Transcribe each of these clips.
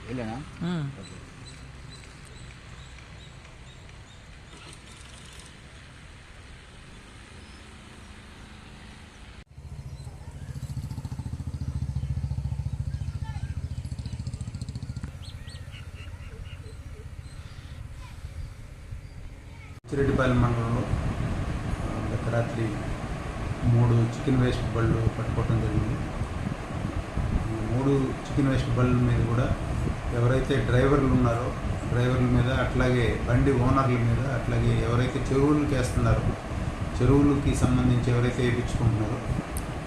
వెళ్ళానా? చిరెడ్డిపాలెం మండలంలో గత రాత్రి 3 చికెన్ వేస్ట్ బళ్ళు పట్టుకోవడం జరిగింది. ఈ 3 చికెన్ వేస్ట్ బళ్ళ మీద కూడా ఎవరైతే డ్రైవర్లు ఉన్నారో డ్రైవర్ల మీద, అట్లాగే బండి ఓనర్ల మీద, అట్లాగే ఎవరైతే చెరువులకు వేస్తున్నారో చెరువులకి సంబంధించి ఎవరైతే వేయించుకుంటున్నారో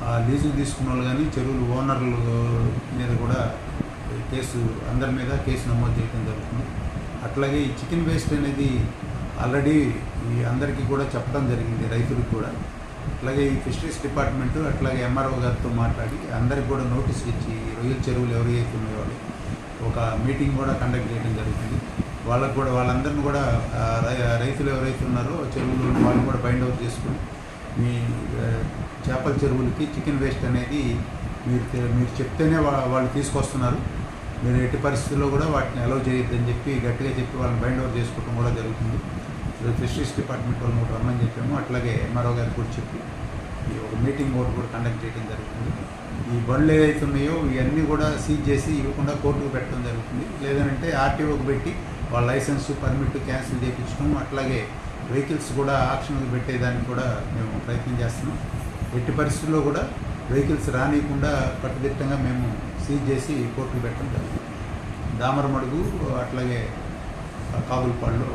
ఆ లీజులు తీసుకున్న వాళ్ళు కానీ చెరువులు ఓనర్ల మీద కూడా అందరి మీద కేసు నమోదు చేయడం జరుగుతుంది. అట్లాగే ఈ చికెన్ వేస్ట్ అనేది ఆల్రెడీ ఈ అందరికీ కూడా చెప్పడం జరిగింది, రైతులకు కూడా. అట్లాగే ఈ ఫిషరీస్ డిపార్ట్మెంటు అట్లాగే ఎంఆర్ఓ గారితో మాట్లాడి అందరికి కూడా నోటీస్ ఇచ్చి రొయ్యల చెరువులు ఎవరైతే ఉన్నాయో ఒక మీటింగ్ కూడా కండక్ట్ చేయడం జరుగుతుంది. వాళ్ళకు కూడా వాళ్ళందరినీ కూడా రైతులు ఎవరైతే ఉన్నారో చెరువులు వాళ్ళు కూడా బైండ్ అవుట్ చేసుకుని మీ చేపల చెరువులకి చికెన్ వేస్ట్ అనేది మీరు చెప్తేనే వాళ్ళు తీసుకొస్తున్నారు, మీరు ఎట్టి పరిస్థితుల్లో కూడా వాటిని అలౌ చేయొద్దని చెప్పి గట్టిగా చెప్పి వాళ్ళని బైండ్ అవుట్ చేసుకోవడం కూడా జరుగుతుంది. ఫిషరీస్ డిపార్ట్మెంట్ వాళ్ళని కూడా రమ్మని చెప్పాము. అట్లాగే ఎంఆర్ఓ గారికి కూడా చెప్పి ఒక మీటింగ్ కూడా కండక్ట్ చేయడం జరుగుతుంది. ఈ బండ్లు ఏదైతే ఉన్నాయో ఇవన్నీ కూడా సీజ్ చేసి ఇవ్వకుండా కోర్టుకు పెట్టడం జరుగుతుంది. లేదంటే ఆర్టీఓకి పెట్టి వాళ్ళ లైసెన్స్ పర్మిట్ క్యాన్సిల్ చేయించడం, అట్లాగే వెహికల్స్ కూడా ఆక్షన్కి పెట్టేదానికి కూడా మేము ప్రయత్నం చేస్తున్నాం. ఎట్టి పరిస్థితుల్లో కూడా వెహికల్స్ రానియకుండా కట్టుదిట్టంగా మేము సీజ్ చేసి కోర్టుకు పెట్టడం జరుగుతుంది. దామరమడుగు అట్లాగే కాగులపాడులో